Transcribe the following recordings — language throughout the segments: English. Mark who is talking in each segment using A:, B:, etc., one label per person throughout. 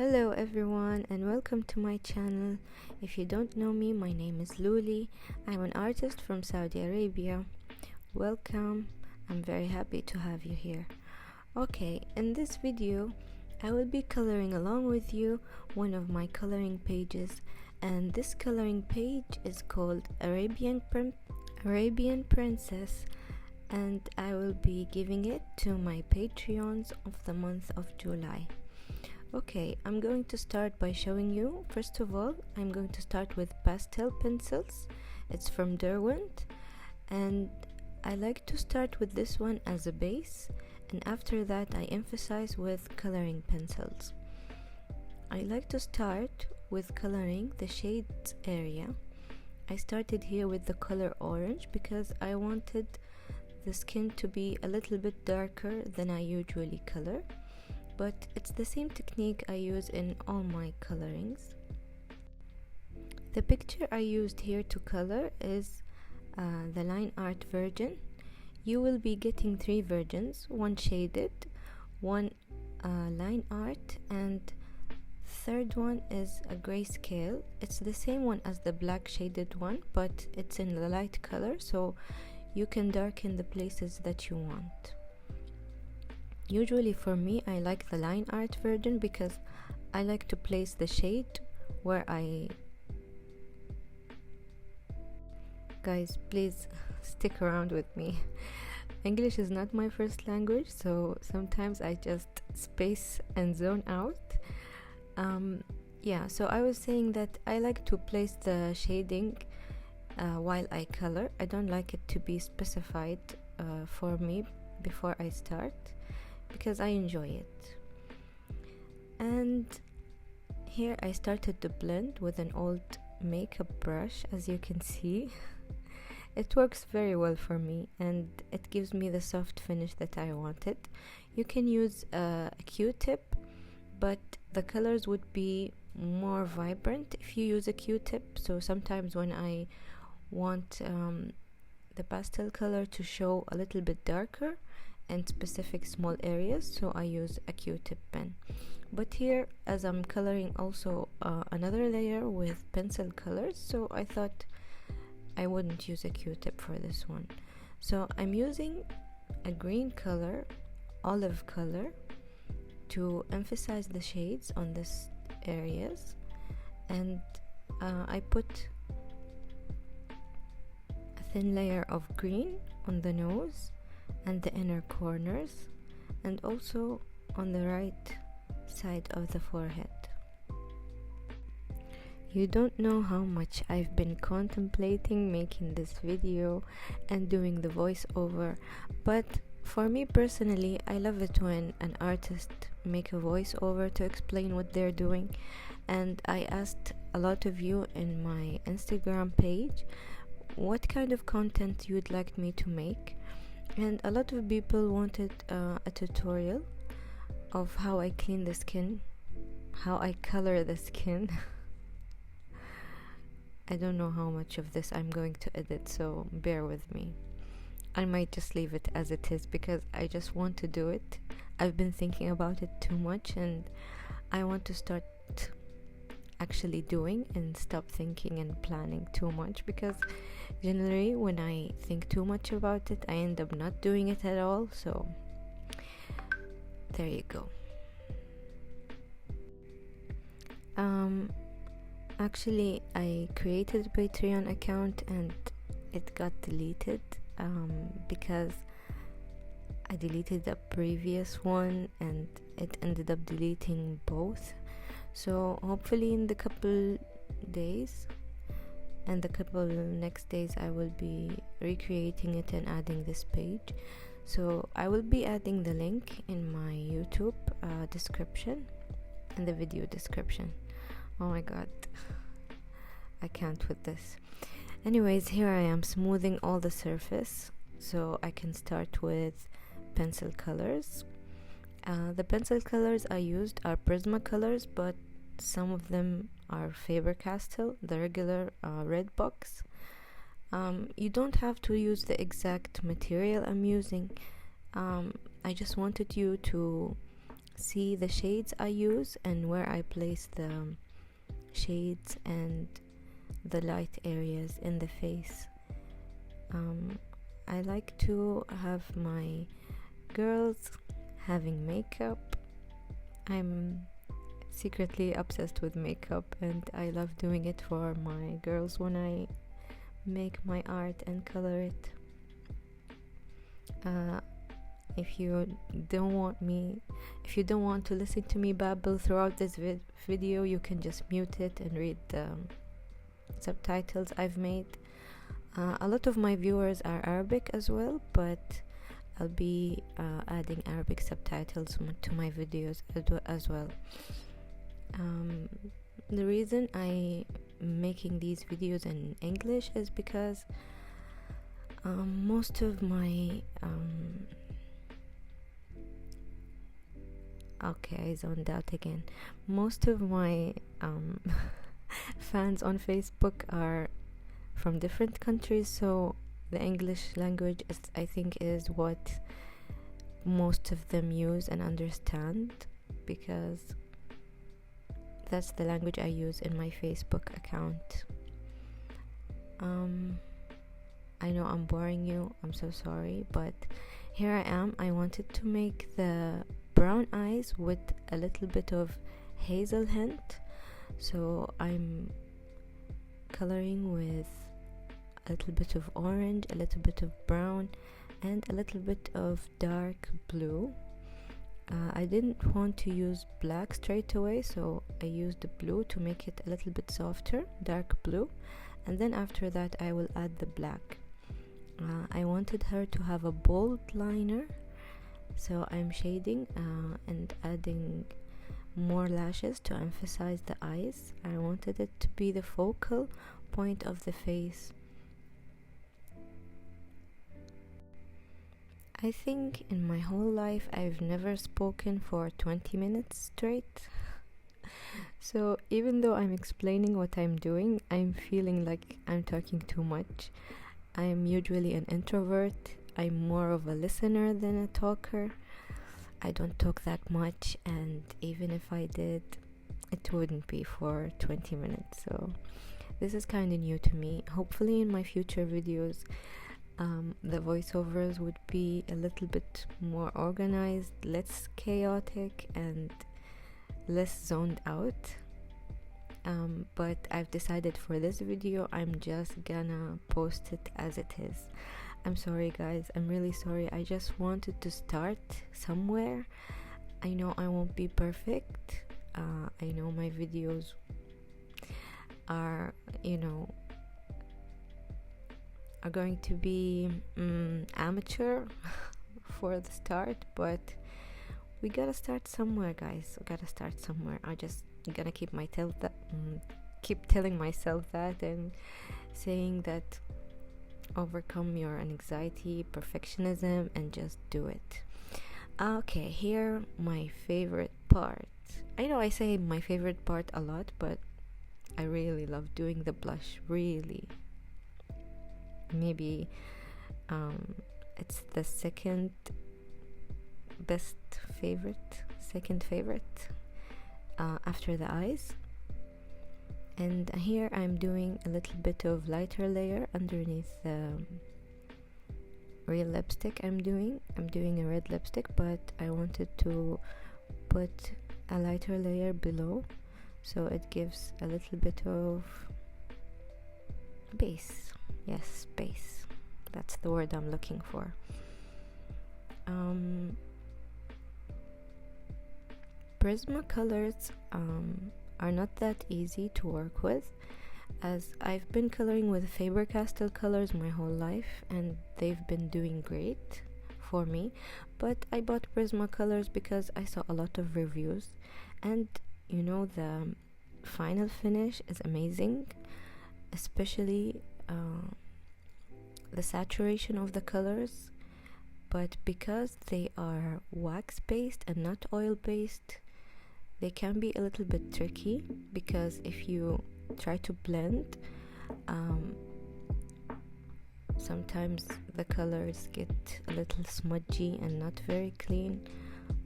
A: Hello everyone and welcome to my channel. If you don't know me, my name is Luli. I'm an artist from Saudi Arabia. Welcome. I'm very happy to have you here. Okay, in this video I will be coloring along with you one of my coloring pages, and this coloring page is called Arabian Princess, and I will be giving it to my Patreons of the month of July. Okay, I'm going to start by showing you. First of all, I'm going to start with pastel pencils. It's from Derwent, and I like to start with this one as a base, and after that I emphasize with coloring pencils. I like to start with coloring the shades area. I started here with the color orange because I wanted the skin to be a little bit darker than I usually color, but it's the same technique I use in all my colorings. The picture I used here to color is the line art version. You will be getting 3 versions, one shaded, one line art, and third one is a grayscale. It's the same one as the black shaded one, but it's in the light color, so you can darken the places that you want. Usually for me, I like the line art version because I like to place the shade where Guys, please stick around with me. English is not my first language, so sometimes I just space and zone out. So I was saying that I like to place the shading while I color. I don't like it to be specified for me before I start, because I enjoy it. And here I started to blend with an old makeup brush. As you can see, it works very well for me and it gives me the soft finish that I wanted. You can use a Q-tip, but the colors would be more vibrant if you use a Q-tip. So sometimes when I want the pastel color to show a little bit darker and specific small areas, so I use a Q-tip pen. But here, as I'm coloring also another layer with pencil colors, so I thought I wouldn't use a Q-tip for this one. So I'm using a green color, olive color, to emphasize the shades on these areas, and I put a thin layer of green on the nose and the inner corners, and also on the right side of the forehead. You don't know how much I've been contemplating making this video and doing the voiceover, but for me personally, I love it when an artist make a voiceover to explain what they're doing. And I asked a lot of you in my Instagram page what kind of content you'd like me to make, and a lot of people wanted a tutorial of how I clean the skin, how I color the skin. I don't know how much of this I'm going to edit, so bear with me. I might just leave it as it is because I just want to do it. I've been thinking about it too much, and I want to start actually doing and stop thinking and planning too much, because generally when I think too much about it, I end up not doing it at all. So there you go. Actually, I created a Patreon account and it got deleted because I deleted the previous one and it ended up deleting both. So hopefully in the couple days and the couple next days I will be recreating it and adding this page. So I will be adding the link in my YouTube description, in the video description. Oh my god, I can't with this. Anyways, here I am smoothing all the surface so I can start with pencil colors. The pencil colors I used are Prismacolors, but some of them are Faber-Castell, the regular red box. You don't have to use the exact material I'm using. I just wanted you to see the shades I use and where I place the shades and the light areas in the face. I like to have my girls having makeup. I'm secretly obsessed with makeup, and I love doing it for my girls when I make my art and color it. If you don't want to listen to me babble throughout this video, you can just mute it and read the subtitles I've made. A lot of my viewers are Arabic as well, but I'll be adding Arabic subtitles to my videos as well. The reason I'm making these videos in English is because most of my I zoned out again. Most of my fans on Facebook are from different countries, so the English language I think is what most of them use and understand, because that's the language I use in my Facebook account. I know I'm boring you, I'm so sorry, but here I am. I wanted to make the brown eyes with a little bit of hazel hint, so I'm coloring with a little bit of orange, a little bit of brown, and a little bit of dark blue. I didn't want to use black straight away, so I used the blue to make it a little bit softer, dark blue, and then after that I will add the black. I wanted her to have a bold liner, so I'm shading and adding more lashes to emphasize the eyes. I wanted it to be the focal point of the face. I think in my whole life I've never spoken for 20 minutes straight. So even though I'm explaining what I'm doing, I'm feeling like I'm talking too much. I'm usually an introvert. I'm more of a listener than a talker. I don't talk that much, and even if I did, it wouldn't be for 20 minutes. So this is kind of new to me. Hopefully in my future videos the voiceovers would be a little bit more organized, less chaotic, and less zoned out. But I've decided for this video I'm just gonna post it as it is. I'm sorry guys, I'm really sorry. I just wanted to start somewhere. I know I won't be perfect. I know my videos are going to be amateur for the start, but we gotta start somewhere, guys. We gotta start somewhere. I'm gonna keep telling myself that and saying that overcome your anxiety, perfectionism, and just do it. Okay, here my favorite part. I know I say my favorite part a lot, but I really love doing the blush, really. Maybe it's the second favorite after the eyes. And here I'm doing a little bit of lighter layer underneath the real lipstick I'm doing a red lipstick, but I wanted to put a lighter layer below, so it gives a little bit of base. Yes, base. That's the word I'm looking for. Prismacolors are not that easy to work with, as I've been coloring with Faber-Castell colors my whole life and they've been doing great for me, but I bought Prismacolors because I saw a lot of reviews, and the final finish is amazing, especially the saturation of the colors. But because they are wax based and not oil based, they can be a little bit tricky, because if you try to blend, sometimes the colors get a little smudgy and not very clean.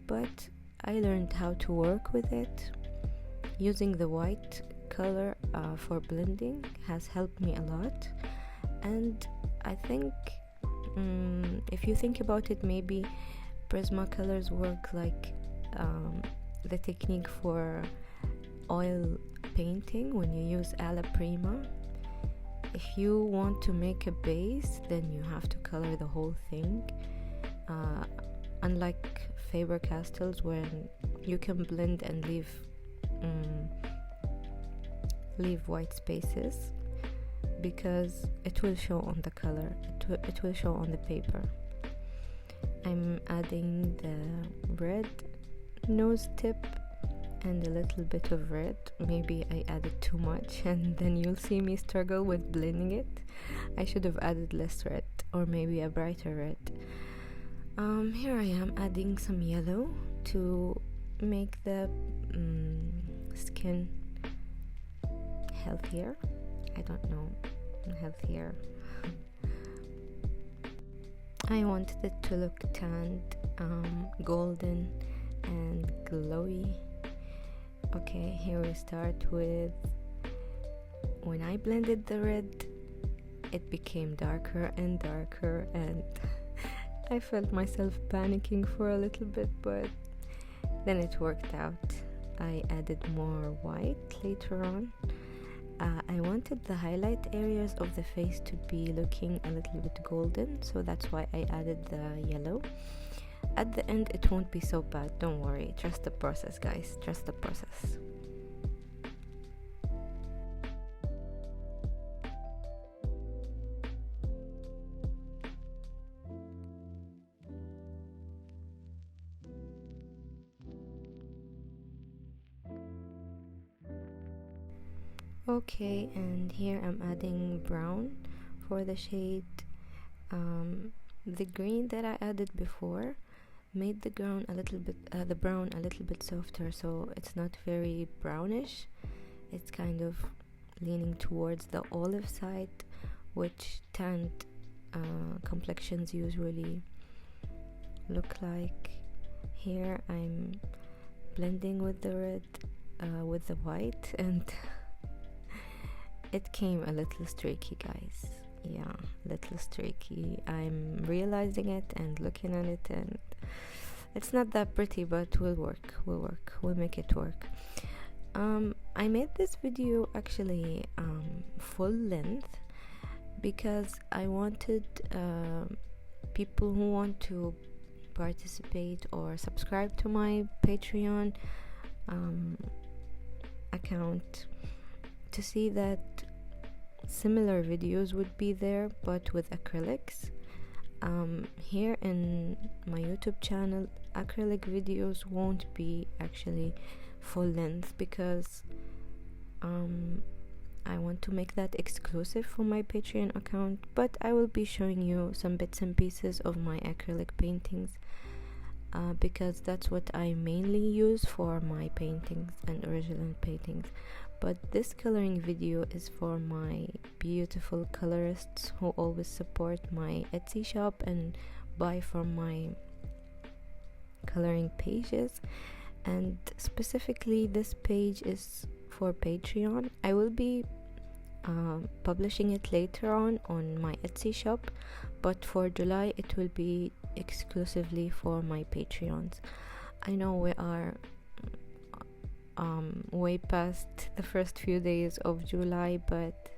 A: But I learned how to work with it. Using the white color for blending has helped me a lot, and I think if you think about it, maybe Prismacolors work like the technique for oil painting when you use Alla Prima. If you want to make a base, then you have to color the whole thing, unlike Faber-Castells where you can blend and leave white spaces, because it will show on the color, it will show on the paper. I'm adding the red nose tip and a little bit of red. Maybe I added too much, and then you'll see me struggle with blending it. I should have added less red, or maybe a brighter red. Here I am adding some yellow to make the skin healthier. I don't know, healthier. I wanted it to look tanned, golden and glowy. Okay, here we start with, when I blended the red, it became darker and darker, and I felt myself panicking for a little bit, but then it worked out. I added more white later on. I wanted the highlight areas of the face to be looking a little bit golden, so that's why I added the yellow. At the end it won't be so bad, don't worry. Trust the process, guys, trust the process. Okay, and here I'm adding brown for the shade. The green that I added before made the brown a little bit softer, so it's not very brownish. It's kind of leaning towards the olive side, which tanned complexions usually look like. Here I'm blending with the red with the white, and it came a little streaky, guys. Yeah, a little streaky. I'm realizing it and looking at it, and it's not that pretty, but we'll make it work. I made this video actually full length because I wanted people who want to participate or subscribe to my Patreon account to see that similar videos would be there, but with acrylics. Here in my YouTube channel, acrylic videos won't be actually full length because I want to make that exclusive for my Patreon account, but I will be showing you some bits and pieces of my acrylic paintings because that's what I mainly use for my paintings and original paintings. But this coloring video is for my beautiful colorists who always support my Etsy shop and buy from my coloring pages. And specifically this page is for Patreon. I will be publishing it later on my Etsy shop, but for July it will be exclusively for my Patreons. I know we are way past the first few days of July, but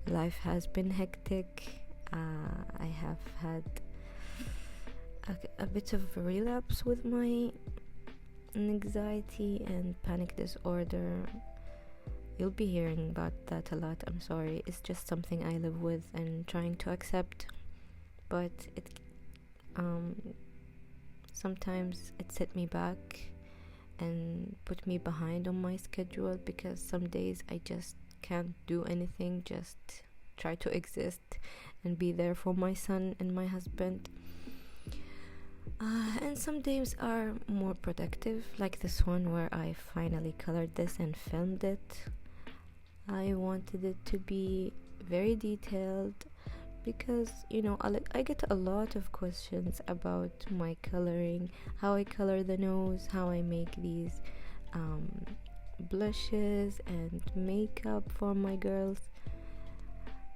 A: life has been hectic. I have had a bit of a relapse with my anxiety and panic disorder. You'll be hearing about that a lot. I'm sorry, it's just something I live with and trying to accept, but it sometimes it set me back and put me behind on my schedule, because some days I just can't do anything, just try to exist and be there for my son and my husband. And some days are more productive, like this one where I finally colored this and filmed it. I wanted it to be very detailed because I get a lot of questions about my coloring, how I color the nose, how I make these blushes and makeup for my girls.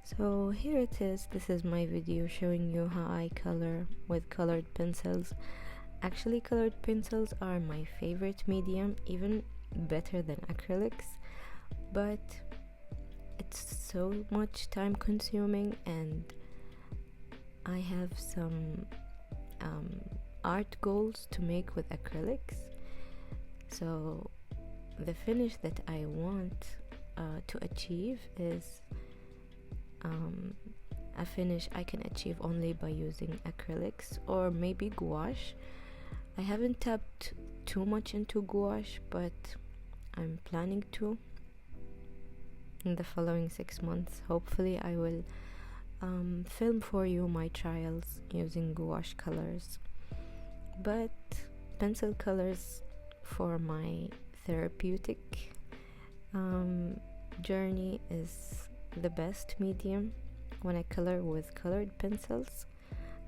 A: So here it is. This is my video showing you how I color with colored pencils. Actually, colored pencils are my favorite medium, even better than acrylics, but it's so much time consuming, and I have some art goals to make with acrylics. So the finish that I want to achieve is a finish I can achieve only by using acrylics or maybe gouache. I haven't tapped too much into gouache, but I'm planning to in the following 6 months. Hopefully I will film for you my trials using gouache colors, but pencil colors for my therapeutic journey is the best medium. When I color with colored pencils,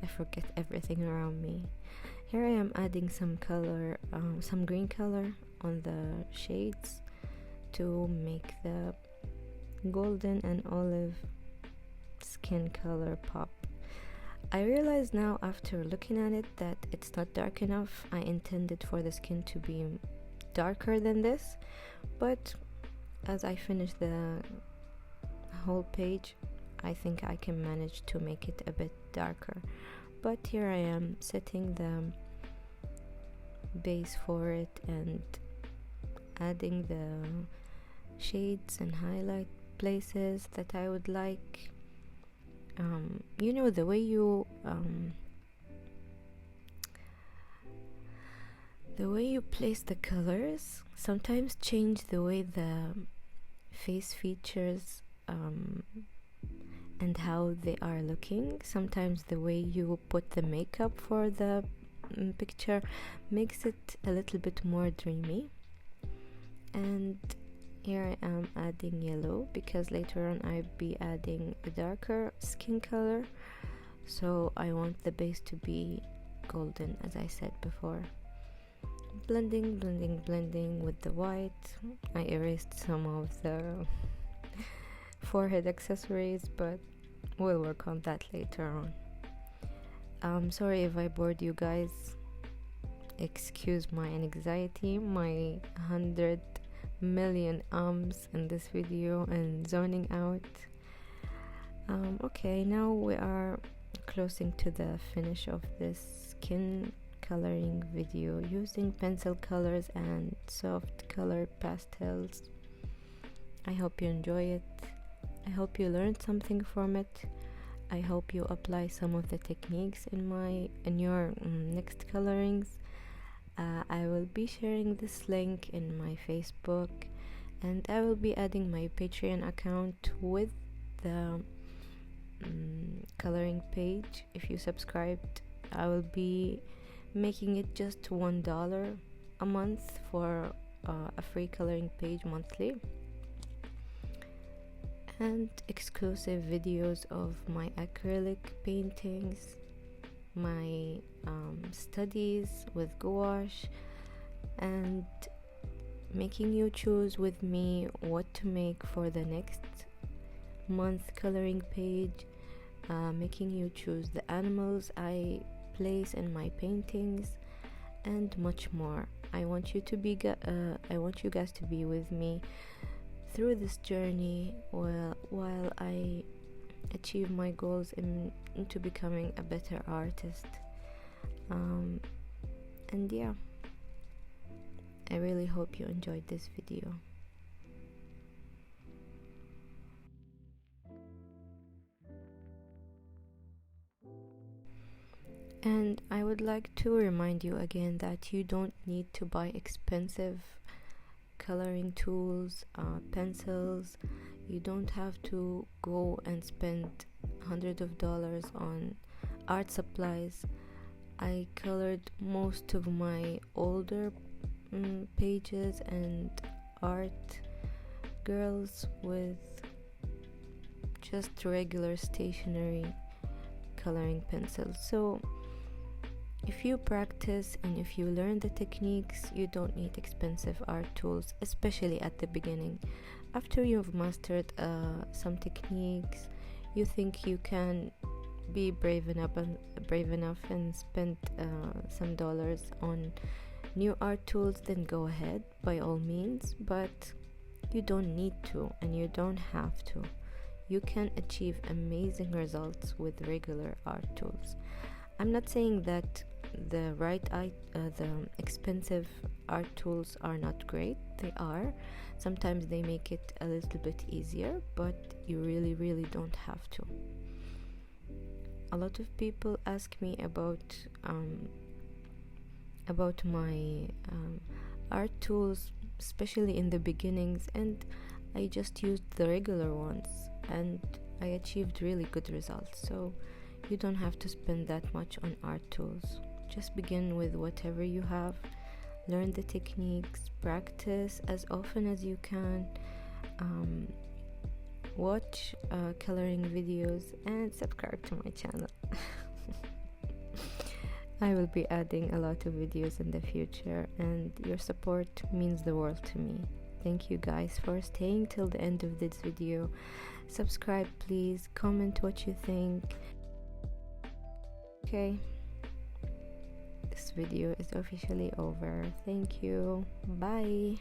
A: I forget everything around me. Here I am adding some color, some green color on the shades to make the golden and olive skin color pop. I realize now after looking at it that it's not dark enough. I intended for the skin to be darker than this, but as I finish the whole page, I think I can manage to make it a bit darker. But here I am setting the base for it and adding the shades and highlight places that I would like. The way you place the colors sometimes change the way the face features and how they are looking. Sometimes the way you put the makeup for the picture makes it a little bit more dreamy. And here I am adding yellow because later on I'll be adding a darker skin color, so I want the base to be golden, as I said before. Blending with the white. I erased some of the forehead accessories, but we'll work on that later on. Sorry if I bored you guys. Excuse my anxiety, my 100 million ums in this video and zoning out. Okay, now we are closing to the finish of this skin coloring video using pencil colors and soft colored pastels. I hope you enjoy it. I hope you learned something from it. I hope you apply some of the techniques in your next colorings. I will be sharing this link in my Facebook, and I will be adding my Patreon account with the coloring page. If you subscribed, I will be making it just $1 a month for a free coloring page monthly, and exclusive videos of my acrylic paintings, my studies with gouache, and making you choose with me what to make for the next month coloring page, making you choose the animals I place in my paintings, and much more. I want you guys to be with me through this journey while I achieve my goals into becoming a better artist. And yeah, I really hope you enjoyed this video. And I would like to remind you again that you don't need to buy expensive coloring tools, pencils. You don't have to go and spend hundreds of dollars on art supplies. I colored most of my older pages and art girls with just regular stationery coloring pencils. So if you practice and if you learn the techniques, you don't need expensive art tools, especially at the beginning. After you've mastered some techniques, you think you can be brave enough and spend some dollars on new art tools, then go ahead by all means, but you don't need to and you don't have to. You can achieve amazing results with regular art tools. I'm not saying that the expensive art tools are not great. They are. Sometimes they make it a little bit easier, but you really don't have to. A lot of people ask me about my art tools, especially in the beginnings, and I just used the regular ones and I achieved really good results. So you don't have to spend that much on art tools. Just begin with whatever you have, learn the techniques, practice as often as you can, watch coloring videos, and subscribe to my channel. I will be adding a lot of videos in the future, and your support means the world to me. Thank you guys for staying till the end of this video. Subscribe please, comment what you think. Okay, this video is officially over. Thank you. Bye.